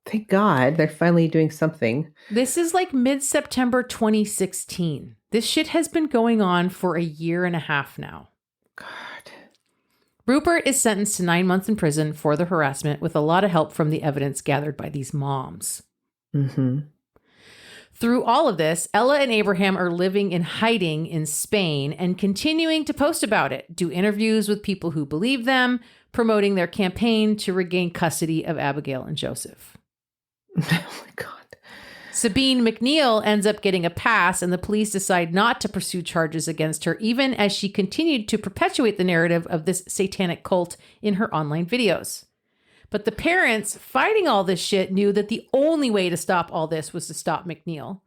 Thank God they're finally doing something. This is like mid-September 2016. This shit has been going on for a year and a half now. God. Rupert is sentenced to 9 months in prison for the harassment with a lot of help from the evidence gathered by these moms. Mm-hmm. Through all of this, Ella and Abraham are living in hiding in Spain and continuing to post about it, do interviews with people who believe them, promoting their campaign to regain custody of Abigail and Joseph. Oh my God. Sabine McNeil ends up getting a pass, and the police decide not to pursue charges against her, even as she continued to perpetuate the narrative of this satanic cult in her online videos. But the parents fighting all this shit knew that the only way to stop all this was to stop McNeil,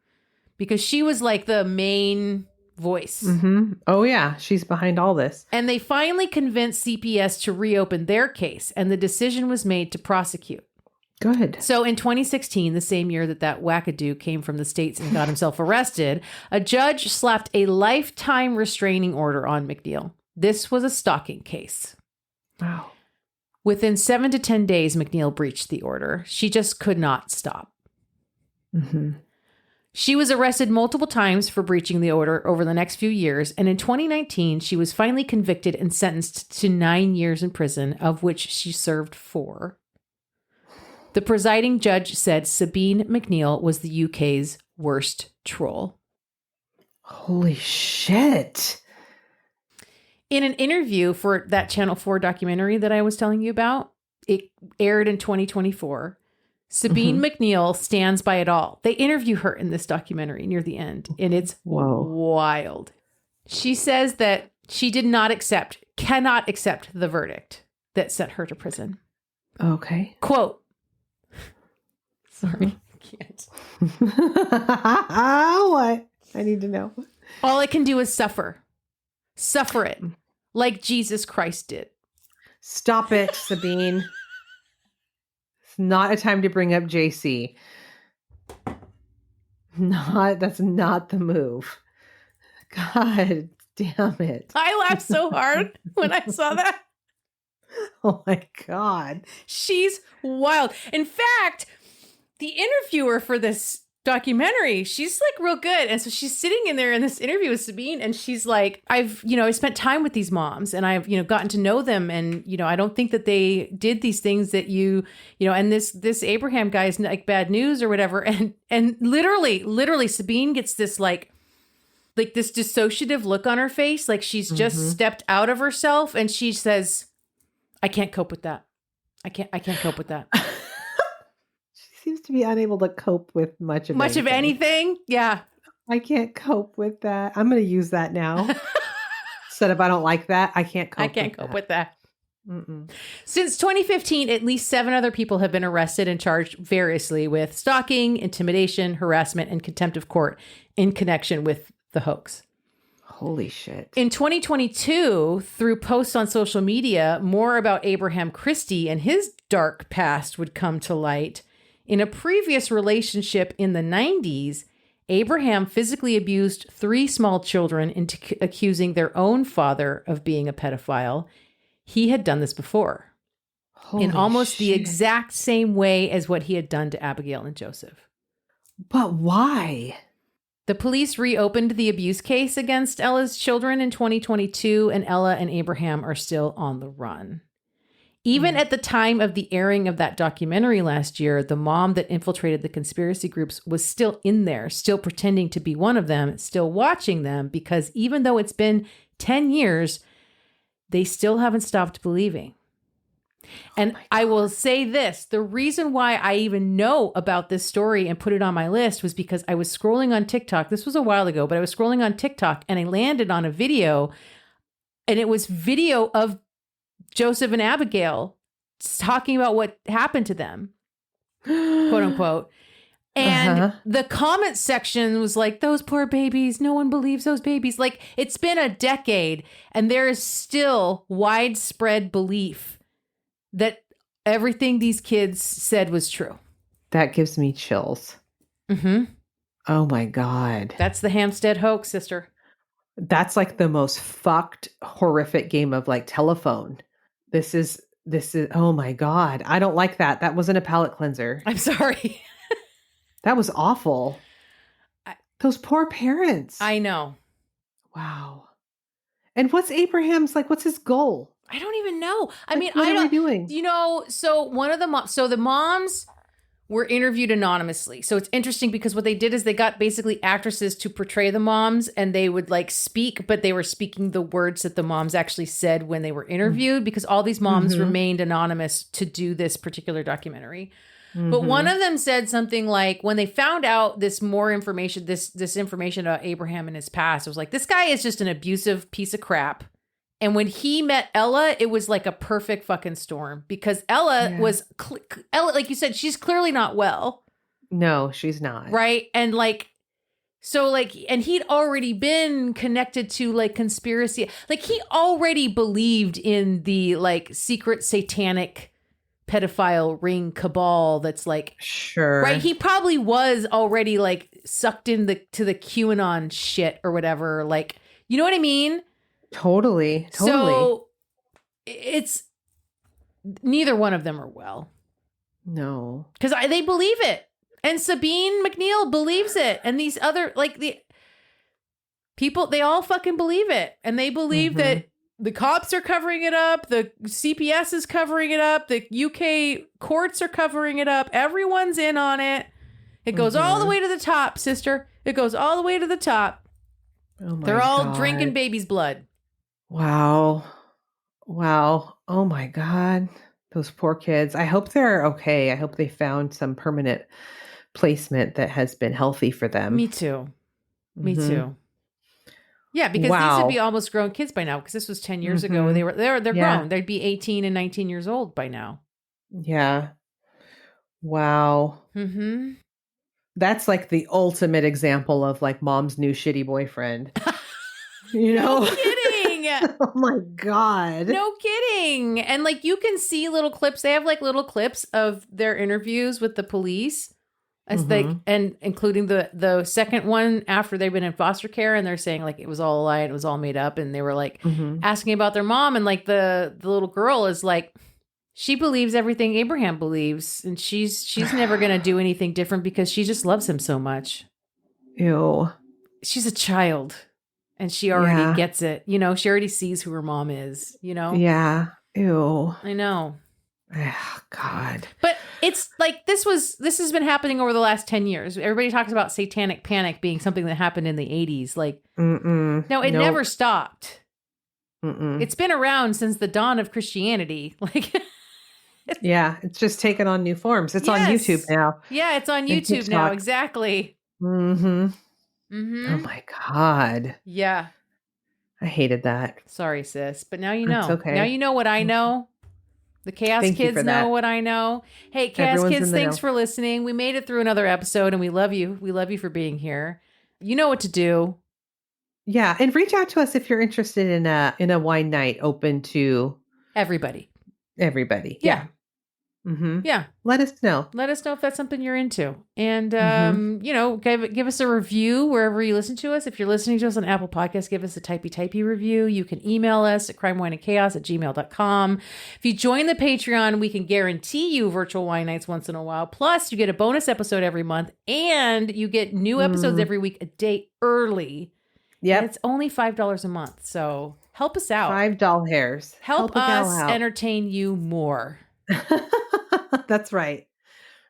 because she was like the main voice. Mm-hmm. Oh, yeah. She's behind all this. And they finally convinced CPS to reopen their case, and the decision was made to prosecute. Good. So in 2016, the same year that wackadoo came from the States and got himself arrested, a judge slapped a lifetime restraining order on McNeil. This was a stalking case. Wow. Within 7 to 10 days, McNeil breached the order. She just could not stop. Mm-hmm. She was arrested multiple times for breaching the order over the next few years, and in 2019, she was finally convicted and sentenced to 9 years in prison, of which she served 4. The presiding judge said Sabine McNeil was the UK's worst troll. Holy shit. In an interview for that Channel 4 documentary that I was telling you about, it aired in 2024. Sabine McNeil stands by it all. They interview her in this documentary near the end, and it's wild. She says that she cannot accept the verdict that sent her to prison. Okay. Quote, sorry, I can't. What? I need to know. All I can do is suffer. Suffer it like Jesus Christ did. Stop it, Sabine. It's not a time to bring up JC. That's not the move. God damn it. I laughed so hard when I saw that. Oh my God. She's wild. In fact, the interviewer for this documentary, she's like real good. And so she's sitting in there in this interview with Sabine, and she's like, I spent time with these moms, and I've, gotten to know them. And, I don't think that they did these things that and this Abraham guy is like bad news or whatever. And literally Sabine gets this like this dissociative look on her face. Like she's just stepped out of herself, and she says, I can't cope with that. I can't cope with that. She seems to be unable to cope with much of anything. Yeah. I can't cope with that. I'm going to use that now. Instead of I don't like that, I can't cope with that. Mm-mm. Since 2015, at least 7 other people have been arrested and charged variously with stalking, intimidation, harassment, and contempt of court in connection with the hoax. Holy shit. In 2022, through posts on social media, more about Abraham Christie and his dark past would come to light. In a previous relationship in the 90s, Abraham physically abused 3 small children into accusing their own father of being a pedophile. He had done this before. Holy in almost the shit. exact same way as what he had done to Abigail and Joseph. But why? The police reopened the abuse case against Ella's children in 2022, and Ella and Abraham are still on the run. Even at the time of the airing of that documentary last year, the mom that infiltrated the conspiracy groups was still in there, still pretending to be one of them, still watching them, because even though it's been 10 years, they still haven't stopped believing. And I will say this, the reason why I even know about this story and put it on my list was because I was scrolling on TikTok. This was a while ago, but I was scrolling on TikTok and I landed on a video, and it was video of Joseph and Abigail talking about what happened to them, quote unquote. And the comment section was like, those poor babies. No one believes those babies. Like, it's been a decade and there is still widespread belief that everything these kids said was true. That gives me chills. Mm-hmm. Oh my God. That's the Hampstead hoax, sister. That's like the most fucked, horrific game of like telephone. This is, oh my God. I don't like that. That wasn't a palate cleanser. I'm sorry. That was awful. Those poor parents. I know. Wow. And what's Abraham's, like, what's his goal? I don't even know. I Like, mean, what I are don't, we doing? So one of the moms were interviewed anonymously. So it's interesting because what they did is they got basically actresses to portray the moms, and they would like speak, but they were speaking the words that the moms actually said when they were interviewed, because all these moms remained anonymous to do this particular documentary. But one of them said something like, when they found out this more information, this information about Abraham and his past, it was like, this guy is just an abusive piece of crap. And when he met Ella, it was like a perfect fucking storm, because Ella was, Ella, like you said, she's clearly not well. No, she's not. Right. And like, so like, and he'd already been connected to like conspiracy. Like he already believed in the like secret satanic pedophile ring cabal that's like, sure, right? He probably was already like sucked to the QAnon shit or whatever. Like, you know what I mean? Totally. So it's neither one of them are well. No, because they believe it, and Sabine McNeil believes it, and these other like the people, they all fucking believe it, and they believe that the cops are covering it up. The CPS is covering it up. The UK courts are covering it up. Everyone's in on it. It goes all the way to the top, sister. It goes all the way to the top. oh my They're all God. drinking baby's blood. Wow. Oh my God. Those poor kids. I hope they're okay. I hope they found some permanent placement that has been healthy for them. Me too. Me too. Yeah, because these would be almost grown kids by now, because this was 10 years ago. And they're grown. They'd be 18 and 19 years old by now. Yeah. Wow. That's like the ultimate example of like mom's new shitty boyfriend. You know? No kidding. Oh my God. No kidding. And like you can see little clips. They have like little clips of their interviews with the police. As and including the second one after they've been in foster care, and they're saying like it was all a lie, it was all made up, and they were like asking about their mom, and like the little girl is like, she believes everything Abraham believes, and she's never gonna do anything different because she just loves him so much. Ew. She's a child, and she already gets it. You know, she already sees who her mom is. You know. Yeah. Ew. I know. Oh, God. But it's like this has been happening over the last 10 years. Everybody talks about satanic panic being something that happened in the 80s. Like, no, it never stopped. It's been around since the dawn of Christianity. Like, yeah, it's just taken on new forms. It's on YouTube now. Yeah, it's on YouTube now. Exactly. Oh my God. Yeah. I hated that. Sorry, sis. But now you know. It's okay. Now you know what I know. The Chaos Kids know what I know. Hey, Chaos Kids, thanks for listening. We made it through another episode, and we love you. We love you for being here. You know what to do. Yeah, and reach out to us if you're interested in a wine night open to everybody. Yeah. Yeah. Let us know. Let us know if that's something you're into. And, you know, give us a review wherever you listen to us. If you're listening to us on Apple Podcasts, give us a typey review. You can email us at crimewineandchaos@gmail.com. If you join the Patreon, we can guarantee you virtual wine nights once in a while. Plus, you get a bonus episode every month, and you get new episodes every week a day early. Yeah. It's only $5 a month. So help us out. $5 hairs. Help us entertain you more. That's right.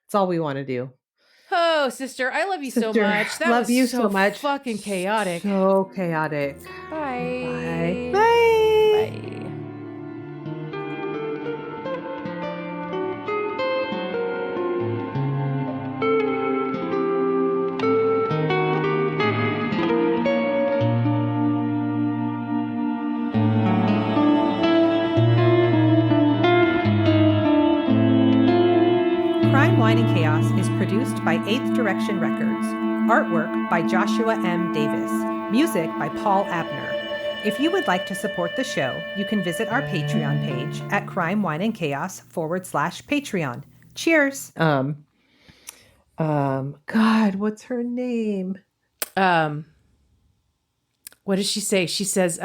That's all we want to do. Oh, sister, I love you so much. That love was you so so much. Fucking chaotic. So chaotic. Bye. Bye. Bye. Bye. Crime, Wine, and Chaos is produced by 8th Direction Records. Artwork by Joshua M. Davis. Music by Paul Abner. If you would like to support the show, you can visit our Patreon page at Crime, Wine, and Chaos /Patreon. Cheers. God, what's her name? What does she say? She says,